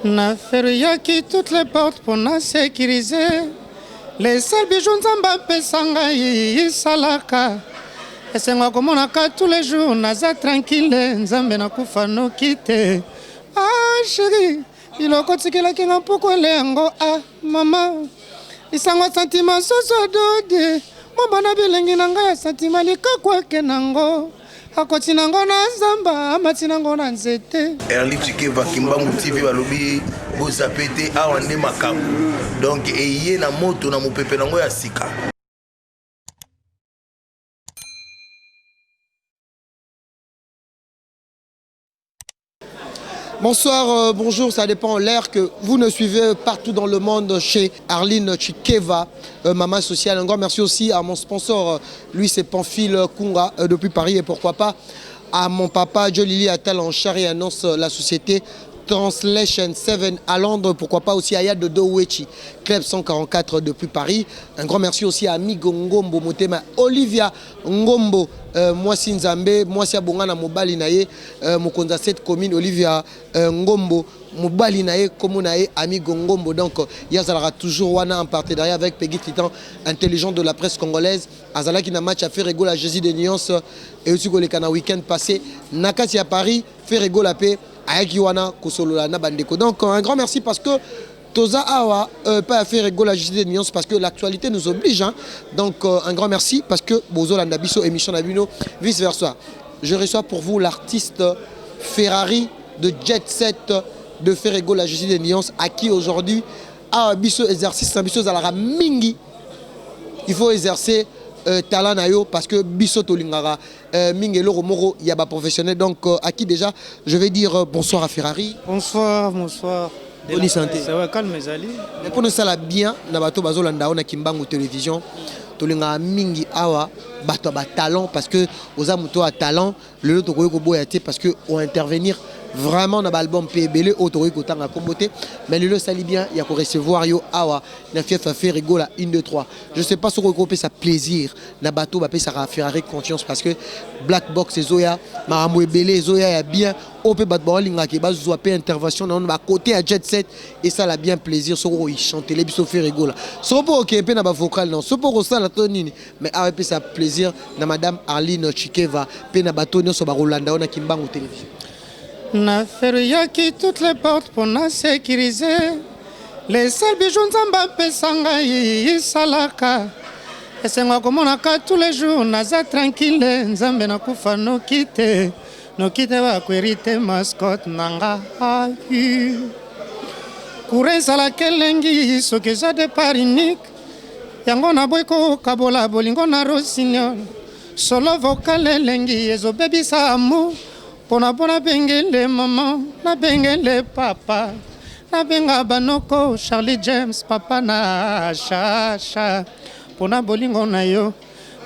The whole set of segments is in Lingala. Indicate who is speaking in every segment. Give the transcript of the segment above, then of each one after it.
Speaker 1: Na feruyaki toutes les portes pour na sécuriser. Les seuls bijoux nzamba pesanga isalaka. Esenga komonaka tous les jours naza tranquille nzambe na kufa no kite. Ah chérie, iloko tikelaki nga poko lengo ah mama. Isango sentiment soso dode. Mobana bilengi na ngai ya sentiment likakwa kenango. Akoti nango na nzamba amati nango na nzete.
Speaker 2: Erli Chikeva Kimbangu TV balobi bozapete awa nde makambo. Donc eye na moto na mopepe nango ya sika.
Speaker 3: Bonsoir, bonjour, ça dépend l'air que vous nous suivez partout dans le monde chez Arline Chikeva, maman sociale. Un grand merci aussi à mon sponsor, lui c'est Pamphile Kunga depuis Paris et pourquoi pas à mon papa Joe Lili Attal en charge et annonce la société Translation 7 à Londres, pourquoi pas aussi à Yad de Dowechi, Club 144 depuis Paris. Un grand merci aussi à Amigo Ngombo Motema, Olivia Ngombo, Mwasi Nzambe, Mwasi Abongana Mobali Naye, Mokonza 7 commune, Olivia Ngombo, Mobali Naye, Komunaye, Amigo Ngombo. Donc, Yazala toujours Wana en partenariat avec Peggy Titan, intelligent de la presse congolaise. Azala qui n'a match à faire rigolo à Jésus des nuances et aussi le Kana week-end passé. Nakati à Paris, fait rigolo à paix. Donc un grand merci parce que Toza Awa pas à faire rigoler la justice des nuances parce que l'actualité nous oblige. Hein. Donc un grand merci parce que Bozo Landabiso émission Nabino vice versa. Je reçois pour vous l'artiste Ferrari de Jet Set de faire rigoler la justice des nuances à qui aujourd'hui a biso exercice biso zalara mingi. Il faut exercer talent nayo parce que biso tolingara mingelo romoro yaba professionnel donc à qui déjà je vais dire bonsoir à Ferrari.
Speaker 1: Bonsoir, bonsoir.
Speaker 3: Bonne santé.
Speaker 1: Ça va calme mes amis.
Speaker 3: Mais pour nous ça la bien na bato bazolanda on a Kimbangu télévision tolingara mingi awa bato ba talent parce que aux amuto a talent le lot ko boyate parce que on intervenir vraiment dans l'album PBL autori ko tanga komboté mais le sali bien il y a ko recevoir yo awa na fief faire rigolo 1 2 3 je sais pas ce ko peut ça plaisir na bateau ba pe ça Ferrari confiance parce que Black Box Zoya marambo ebele Zoya ya bien on peut battre balinga ki ba zo pe intervention dans ba côté à Jet Set et ça la bien plaisir so ko il chanter les biso faire rigolo so pour que pe na ba vocal non so pour ça la tonini mais a pe ça plaisir na madame Arline Chikeva pe na bateau no so ba Rolanda on a Kimbangu télévision.
Speaker 1: Na feruyaki toutes les portes pour na sécuriser. Les seuls bijoux nzamba pesanga isalaka. Esenga komonaka tous les jours naza tranquille nzambe na kufa no kite. No kite ba kwerite mascotte nanga ai. Kurenza la kelengi soki za de parinik. Yango na boyko kabola bolingo na rossignol. Solo vocal lengi ezo baby sa amour. Pona bengele maman, na bengele papa, na benga banoko Charlie James papa na chacha. Pona bolingo na yo,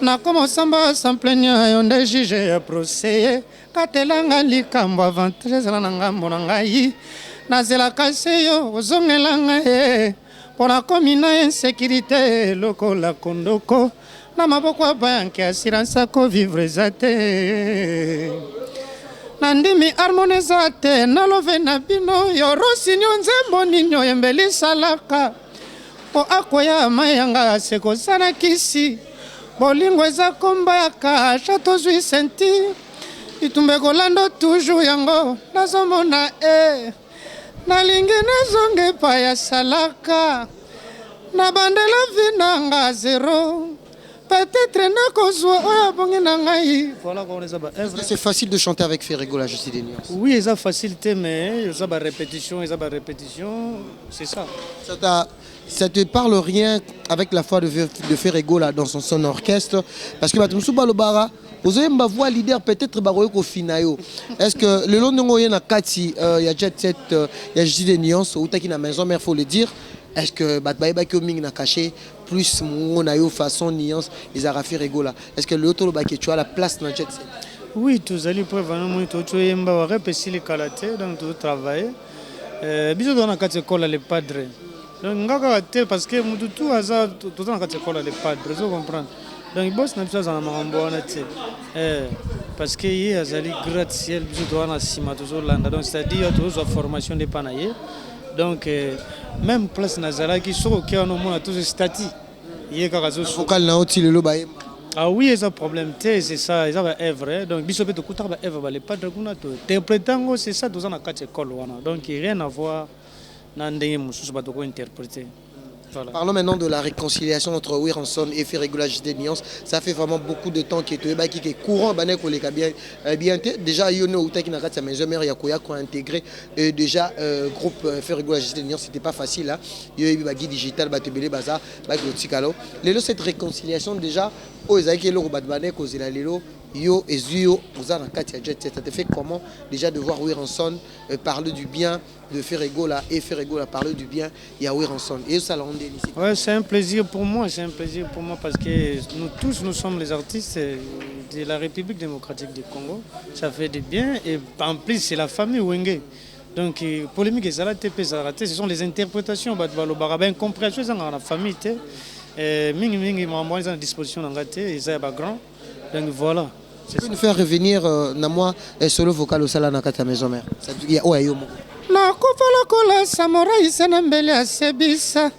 Speaker 1: na komo samba sans plaignant yon de juge procès. Katelanga likambo avant 13 ans na ngambo na ngai. Na zela kase yo ozongelanga e. Pona komina insécurité loko la kondoko. Na maboko banque assurance ko vivre zate. Nandimi harmonizate nalove na bino yoro sinyo nzembo ninyo embeli salaka po akoya mayanga seko sana kisi bolingo eza komba ya kasha tozwi senti itumbe kolando toujours yango nazomona nalingi nazonge pa ya salaka na bandela vinanga zero.
Speaker 3: C'est facile de chanter avec Ferrego la justice des nuances.
Speaker 1: Oui, c'est facilité, mais il y a répétition, c'est ça.
Speaker 3: Ça te parle rien avec la voix de Ferrego là dans son orchestre parce que Batumsu Balobara, vous avez ma voix leader peut-être Baroyoko Finayo. Est-ce que le long de Ngoyen a Kati, il y a Jet Set, il y a justice des nuances, ou Taki na maison mère faut le dire. Est-ce que Batbaïba Kyoming n'a caché plus mon ayo façon nuance les arafis rigola? Est-ce que l'autre le tu as la place dans le jet set?
Speaker 1: Oui, tous allez pour vraiment tout yemba repérer les qualités donc tout travailler. Bisous dans la catégorie les padres. Donc ngaka parce que tout hasard tout dans la catégorie les padres, vous comprenez? Donc il bosse n'a pas dans marambo na té. Parce que il y a des gratte-ciel bisous dans la cima toujours là donc c'est-à-dire toujours formation de panaye. Donc, même place Nazara qui sont au cœur, on a tous les statuts.
Speaker 3: Vocal na oti lelo ba yemba.
Speaker 1: Ah oui, c'est un problème, c'est ça, c'est vrai. Donc, Bishop de Koutar, les padres, interprétant, c'est ça, dans la 4 écoles. Donc, il n'y a rien à voir dans les interpréter. Voilà.
Speaker 3: Parlons maintenant de la réconciliation entre Wiranson et Ferregola JT Nuance. Ça fait vraiment beaucoup de temps qu'il est courant. Déjà, il y a une maison mère qui a intégré déjà groupe Ferregola JT Nuance. C'était pas facile. Là. Il y a eu digital, cette réconciliation déjà, yo et Zuyo, vous avez ça te fait comment déjà de voir Wiranson parler du bien de Ferregola et Ferregola parler du bien il y a Wiranson et ça l'a rendu ici.
Speaker 1: Ouais, c'est un plaisir pour moi, parce que nous tous nous sommes les artistes de la République démocratique du Congo. Ça fait du bien et en plus c'est la famille Wenge. Donc polémique et ce sont les interprétations incompréhension dans la famille mingi moi à disposition dans et ça va grand. Donc voilà.
Speaker 3: Tu peux nous faire revenir Namwa solo vocal au salon na kata maison mère. Ça dit ouais yo.
Speaker 1: Na kufala kola samurai sana mbele ya sebisa.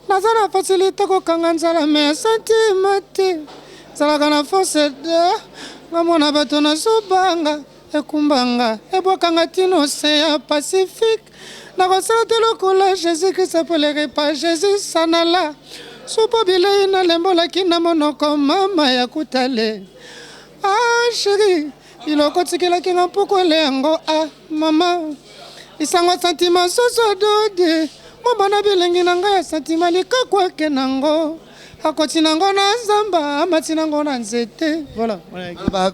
Speaker 1: Nazana facilite ko kanganzala me sentimate. Zala kana force de ngamona bato na subanga ekumbanga ebokanga tino se Pacifique. Na kosala telo kola Jésus Christ appelé pas Jésus sanala. Supo bile ina lembola kina monoko mama ya kutale. Ah chérie, il a continué la kinga pour lengo ah maman. Isango sentiment soso dode. Mo bana bilengi nanga ya sentiment likakwa kenango. Akotinango na zamba, amatinango na nzete. Voilà.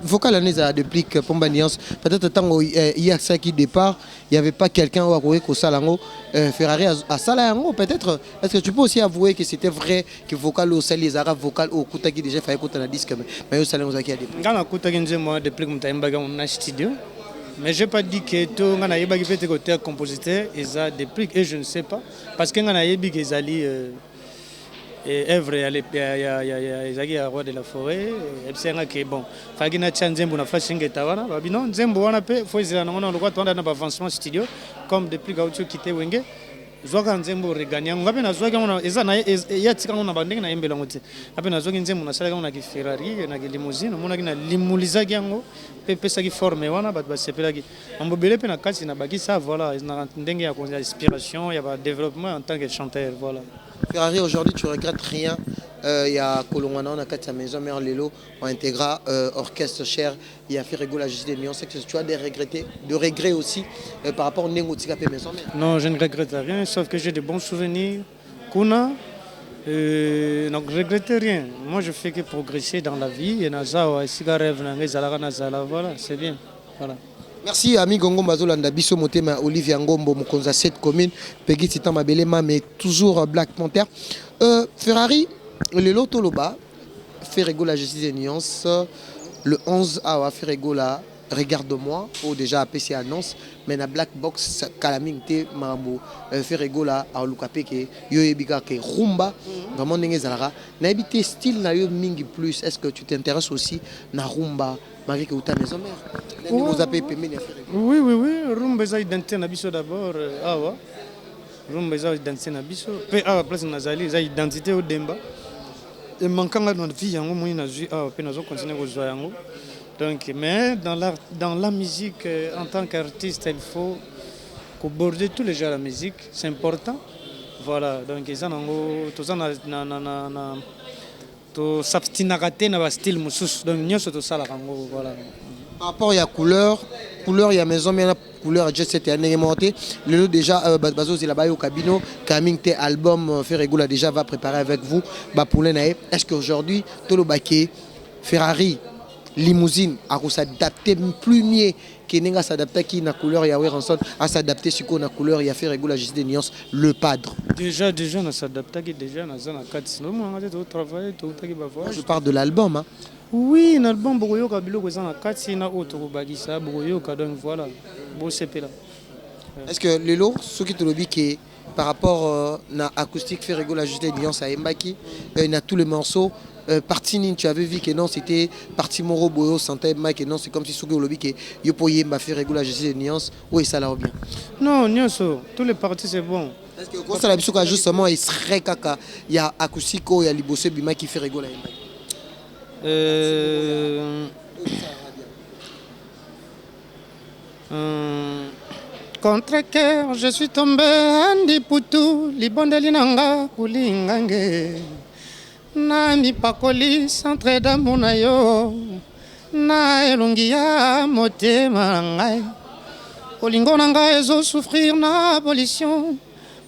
Speaker 3: Vocal Aneza depuis que Pomba Nuance, peut-être tant il y a ça qui départ, il n'y avait pas quelqu'un au Akoué au Salango, Ferrari à Salango peut-être. Est-ce que tu peux aussi avouer que c'était vrai que vocal au Sali les Arabes vocal au Koutaki déjà fait écouter un disque mais au Salango qui a départ.
Speaker 1: Quand on Koutaki nous moi depuis que nous avons un studio. Mais je n'ai pas dit que tout le monde a été auteur compositeur et ça depuis et je ne sais pas parce que nous avons dit que Zali Evre il y a roi de la forêt et c'est un qui bon fagina tchanzembo na fashinga tawana babino nzembo wana pe faut izana ngona lokwa twanda na avancement studio comme depuis gaucho quitté wenge zoka nzembo reganya ngabe na zoka ngona ezana yatika ngona bandenge na yembela ngote ape na zoka nzembo na sala ngona ki Ferrari na ki limousine mona ki na limuliza yango pe pesa ki forme wana bat basepela ki ambobele pe na kasi na baki ça voilà na ndenge ya inspiration ya ba développement en tant que chanteur voilà.
Speaker 3: Ferrari, aujourd'hui, tu regrettes rien. Il y a Kolongwana, on a quatre sa maison, Mère Lelo, on intégra orchestre cher. Il y a Ferregola JT Nuance. Tu as des regrets aussi par rapport au Nengotika Maison Mère.
Speaker 1: Non, je ne regrette rien, sauf que j'ai de bons souvenirs. Kuna, donc je ne regrette rien. Moi, je fais que progresser dans la vie. Et Nazawa, voilà, c'est bien. Voilà.
Speaker 3: Merci ami Gongo Mazolanda Biso Motema Olivier Ngombo Mokonza 7 commune Peggy Titan Mabelema mais toujours Black Panther. Ferrari le loto loba Ferregola JT Nuance le 11 à Ferregola regarde-moi ou déjà apprécié annonce mais na Black Box Kalamingte Mambo Ferregola à Lukapeke yo ebika ke rumba vraiment ndenge zalaka na ebité style na yo mingi plus est-ce que tu t'intéresses aussi na rumba malgré que uta maison mère vous avez payé
Speaker 1: oui rumba za identité na biso d'abord awa rumba za identité na biso pe awa place nazali za identité au demba et manquanga dans vie yango moi na ju awa pe nazo continuer ko zoa yango. Donc, mais dans la musique, en tant qu'artiste, il faut aborder tous les genres de la musique, c'est important. Voilà, donc ils ont tout s'abstinagater dans le style musus, donc nous sommes ça là, voilà.
Speaker 3: Par rapport à la couleur, il y a maison, mais la couleur jet set est monté. Le déjà bazo c'est là-bas au cabino, Caming te album Ferregola déjà va préparer avec vous. Est-ce qu'aujourd'hui tout le baquet Ferrari limousine à s'adapter plus mieux que n'enga s'adapter qui na couleur ya Wiranson à s'adapter sur quoi na couleur ya Ferregola JT Nuance le padre
Speaker 1: déjà on s'adapter qui déjà na zona 4 sinon on va tout travailler tout qui va voir.
Speaker 3: Je parle de l'album hein.
Speaker 1: Oui un album boyo ka biloko zona 4 na auto bagisa boyo ka donc voilà beau CP là.
Speaker 3: Est-ce que lelo ce qui te le dit que par rapport na acoustique Ferregola JT Nuance à Mbaki na tous les morceaux partie Nin, tu avais vu que non, c'était partie Moro Boyo, Santé, Mike, et non, c'est comme si Souké Olobi, que Yopoye m'a fait réguler, je sais, nuances, oui, ça l'a bien.
Speaker 1: Non, Nyonso, tous les parties c'est bon.
Speaker 3: Parce que quand ça l'a bien, justement, il serait caca, il y a Akusiko, il y a Libosé, Bima qui fait réguler.
Speaker 1: Contre cœur, je suis tombé, Andi Poutou, Libondeli Nanga, Kulingange. Na mi pakoli, centre d'amour na yo. Na elongia, motema ngai. Olingo nanga ezo souffrir na abolition.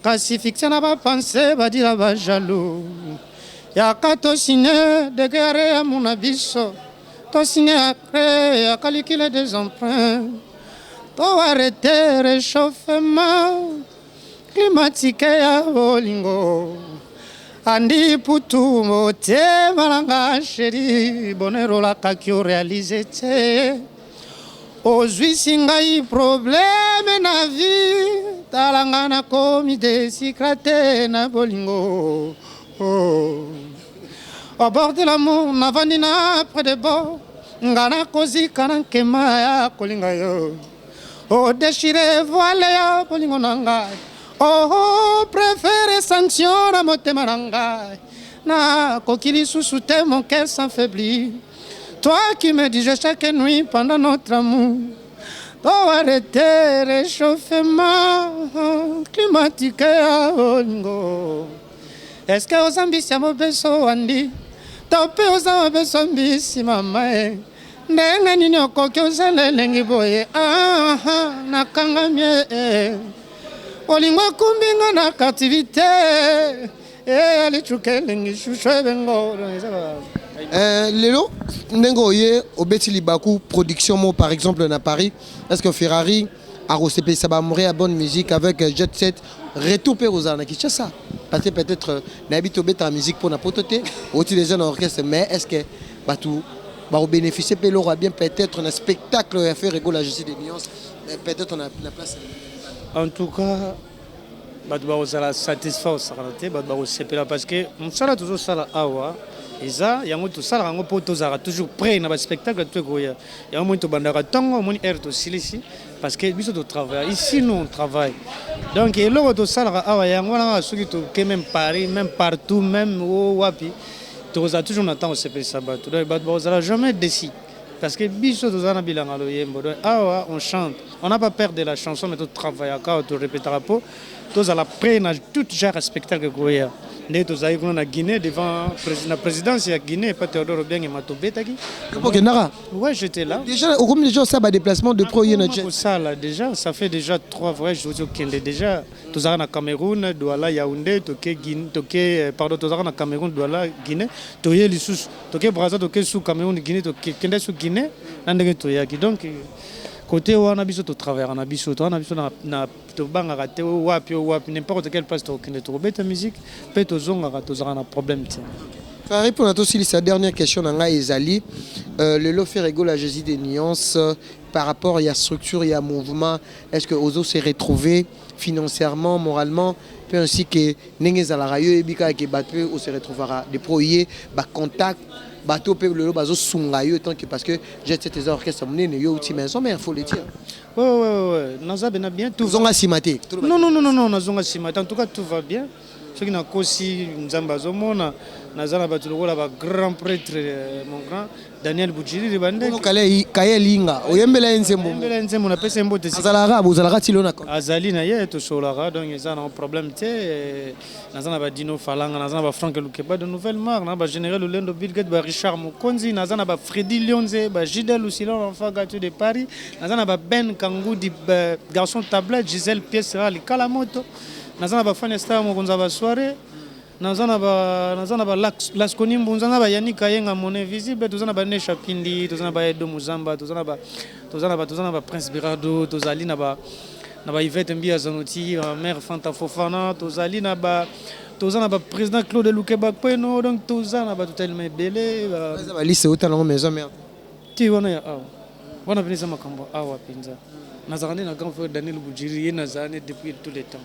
Speaker 1: Kasi fixe na ba pensée, ba dira ba jaloux. Yaka to signé, de guerre à mon abisso. To signé après, yaka liquide des emprunts. To arrêter réchauffement climatique ya bolingo. Andi Poutou motema nanga chéri, bonheur la kakio réalisé te. Ozwi singai problème na vie, talanga na komi desikrate na bolingo. Oh. Au bord de l'amour, navandi na près de bord, ngana kozi kana kema ya kolinga yo. Oh déchiré voile ya bolingo nanga. Oh préféré sanction na motema nanga. Na kokili sous-souté mon cœur s'affaiblit. Toi qui me dis chaque nuit pendant notre amour. Oh arrêter réchauffement climatique ya bolingo. Est-ce que aux ambitions mobeso andi? Tope aux ambitions mbisi mama. Ndenga nini okoki ozala elengi boye nakanga mie olingo kumbinga na captivité alichuka elengi shushu ebengo.
Speaker 3: Lelo ndengo oye obeti libaku production mo par exemple na Paris, est-ce que Ferrari a recépé ça va mourir à bonne musique avec Jet Set retour pe aux arnaques ça parce que peut-être n'habite obet en musique pour na pototé au-dessus des jeunes orchestre, mais est-ce que batou va bénéficier de l'aura bien peut-être un spectacle à faire rigoler la justice des nuances, mais peut-être on a la place.
Speaker 1: En tout cas, on sera satisfait au Sarate, parce que on sera toujours ça awa. Et ça, il y a tout ça, on sera toujours prêt dans le spectacle. Il y a un moment où on a un air ici, parce que nous travaillons. Ici, nous on travaille. Donc, il y a tout ça, il y a ceux qui même Paris, même partout, même au Wapi. On a toujours un temps où c'est ça. On ne sera jamais déçu. Parce que on chante. On n'a pas peur de la chanson, mais on travaille. On répétera pas. On a tout genre de spectacle. Nous avons en Guinée devant la présidence de Guinée, pas Théodore Obiang et Matobé. Oui, j'étais là.
Speaker 3: Déjà, au combien de jours ça va déplacement de pro
Speaker 1: déjà, ça fait déjà 3 voyages au Kenya. Déjà, nous avons au Cameroun, Douala, Yaoundé, pardon, nous avons au Cameroun, Douala, Guinée, Toye, Lissous, Toké, Brazza, Toké, sous Cameroun, Guinée, Toké, Kenda, sous Guinée, Toyaki. Donc, côté où on a besoin de travailler, on a besoin de rater n'importe quelle place de la musique, peut-être un problème.
Speaker 3: Farih, pour notre aussi sa dernière question, Ezali, le lot fait rigoler la Jésus des nuances par rapport à la structure et à mouvement. Est-ce que Ozo s'est retrouvé financièrement, moralement, puis ainsi que Nengezalarayo et Bika et Batpe, on se retrouvera des proyects, contact. Bateau peut le bazo sungayo tant que parce que j'ai ces orchestres monnaie ne yo mais il faut le dire.
Speaker 1: Ouais naza bena bien tout
Speaker 3: zonga simaté.
Speaker 1: Non nazonga simaté en tout cas tout va bien. Ce qui n'a qu'aussi nzamba zomona nazana batuloko la ba grand prêtre mon grand Daniel Boudjiri de bande
Speaker 3: ko kale linga oyembela
Speaker 1: nzembo na pesa mbote
Speaker 3: azalaka tilona ko
Speaker 1: azali na ye to solara donc ils ont un problème te nazana ba Dino Falanga nazana ba Franck Lukeba de nouvelle marque na ba général Lendo Bilget ba Richard Mokonzi nazana ba Freddy Lionze ba Gidel Lucilon l'enfant gâteau de Paris nazana ba Ben Kangou di garçon tablette Gisèle Pièce Ali Kalamoto nazana ba Fanesta Mokonza ba soirée nazana ba Laskoni Mbunzana ba Yannick Kayenga Monet visible tozana ba Nesha Pindi tozana ba Edo Muzamba tozana ba Prince Birado tozali na ba Yvette Mbia Zanoti mère Fanta Fofana tozali na ba président Claude Lukeba Kweno donc tozana ba totalement belé
Speaker 3: ba liste autant maison mère
Speaker 1: ti wana ya wana venisa makambo awa pinza nazarane na grand frère Daniel Boudjiri nazarane depuis tout le temps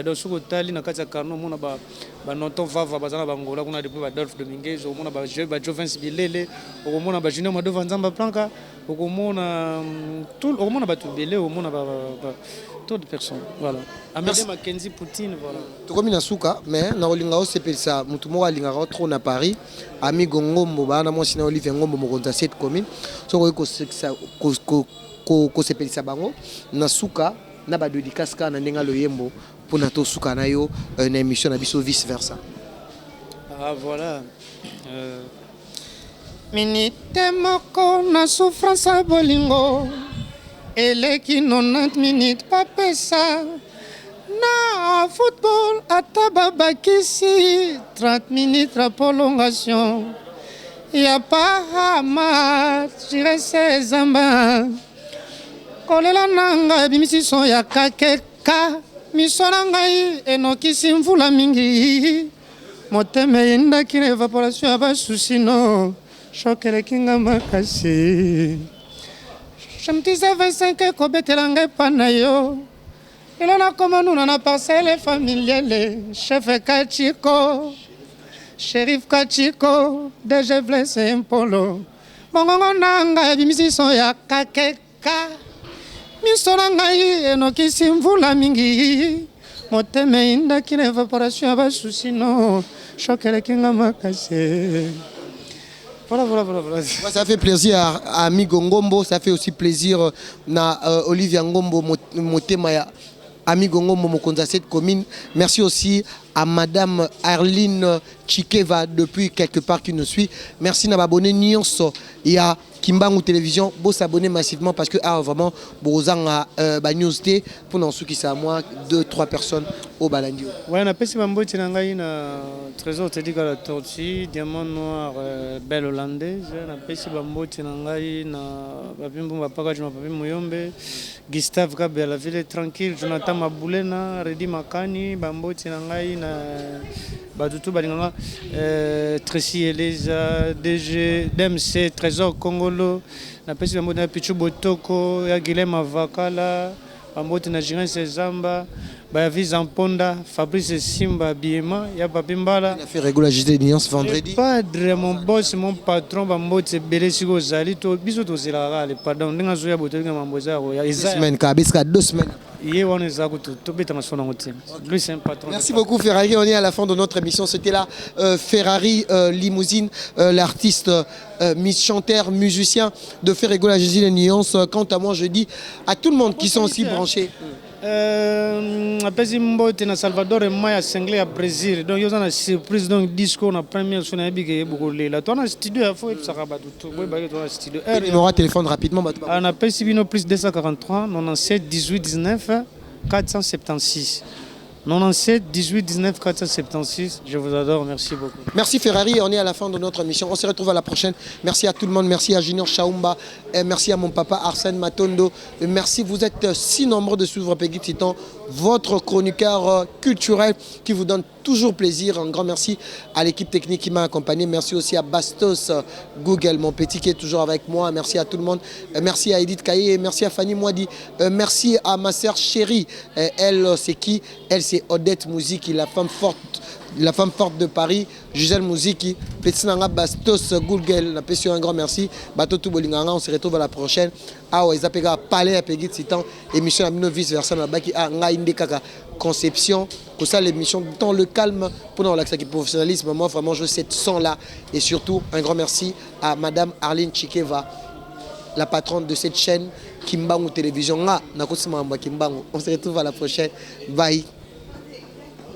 Speaker 1: donc soki otali na kati ya carno omona banoton vava baza na bangola kuna depuis badolphe dominguez okomona bajovens bilele okomona bajunior madova nzamba planka okomona bato ebele okomona trop de personnes. Voilà. Amédée Mackenzie Poutine, voilà.
Speaker 3: Tout comme Inasuka, mais na olinga osepelisa mutu moko alingaka trop na Paris, ami Gongombo bana mo sina Olivier Ngombo mo konza cette commune. So ko sepelisa bango na suka na ba dédicace ka na ndenga loyembo pour na to suka na yo na émission na biso vice versa.
Speaker 1: Ah voilà. Minute moko na souffrance a bolingo. Eleki 90 minutes papesa na football atababakisi 30 minutes la prolongation ya pa match rese zamba kolela nanga bimisi son ya kakeka miso na ngai enokisi mvula mingi motema yendaki na evaporation ya basusi no shokeleki nga makasi. Je me disais 25 kobetelanga pana yo. Ilona koma nuna na parcelle familiale. Chef Kachiko, Sheriff Kachiko, DG Blessé Mpolo. Bongongo nanga bimisi son ya kakeka. Miso nanga enokisi mvula mingi. Moteme inda kine evaporation ya basusi no. Shokeleki nga makasi. Voilà.
Speaker 3: Ça fait plaisir à Amigo Ngombo, ça fait aussi plaisir à Olivier Ngombo, Motema Amigo Ngombo, Mokonza cette commune. Merci aussi à Madame Arline Chikeva depuis quelque part qui nous suit. Merci à abonné Nyonso et à Kimbangu Télévision. Vous s'abonner massivement parce que vraiment, vous avez news pour nous qui c'est à moi 2-3 personnes au Balandio.
Speaker 1: Ouais, on a passé Bambo Tinangaï na Trésor Teddy la Tortue, Diamant Noir, Belle Hollandaise. On a passé Bambo Tinangaï na Babimbo Mapaka, je m'appelle Mouyombe, Gustave Gabe à la ville tranquille, Jonathan Maboulena, Redi Makani, Bambo Tinangaï na Badutu Balinganga, Tracy Elisa, DG, DMC, Trésor Congolo, na passé Bambo na Pichu Botoko, Guilhem Avakala, Bambo Tinagirien Sezamba. Bayavi Amponda, Fabrice Simba, Biema, Yababimbala.
Speaker 3: Il a fait régularité de nuance vendredi.
Speaker 1: Padre, mon boss, mon patron, Bambo, c'est Belesigo Zalito, bisous aux Zélara, les pardon, n'en a pas de Mamboza, il y a
Speaker 3: 2 semaines, Kabisca, 2 semaines. Merci beaucoup Ferrari, on est à la fin de notre émission. C'était là Ferrari Limousine, l'artiste, chanteur, musicien de Ferrego la Jésus les nuances. Quant à moi, je dis à tout le monde qui sont aussi branchés.
Speaker 1: Apesi mbote na Salvador Maya Sengle à Brésil. Donc il y a une surprise donc disco na première son abi que beaucoup là. Toi na studio il faut être saraba tout. Oui bah toi studio.
Speaker 3: Numéro de téléphone rapidement.
Speaker 1: On appelle Sibino plus 243 97 18 19 476. 97 18 19 476. Je vous adore, merci beaucoup.
Speaker 3: Merci Ferrari, on est à la fin de notre émission. On se retrouve à la prochaine. Merci à tout le monde, merci à Junior Chaumba, et merci à mon papa Arsène Matondo. Et merci, vous êtes si nombreux de suivre Peggy Titan, votre chroniqueur culturel qui vous donne toujours plaisir. Un grand merci à l'équipe technique qui m'a accompagné. Merci aussi à Bastos Google, mon petit qui est toujours avec moi. Merci à tout le monde. Merci à Edith Kaye, merci à Fanny Moadi. Merci à ma sœur chérie. Elle, c'est qui? Elle, c'est Odette Mouziki, la femme forte de Paris. Gisèle Mouziki, petit nanga Bastos Google. Un grand merci. Bato tout bolinganga, on se retrouve à la prochaine. Ah ouais, ils appellent Palais à Peggy Titan. Émission à vice versa na baki a nga inde kaka conception. Pour ça l'émission dans le calme pour nous l'accès qui professionnalisme. Moi vraiment je cette son là et surtout un grand merci à Madame Arline Chikeva, la patronne de cette chaîne Kimbangu Télévision. On se retrouve à la prochaine. Bye.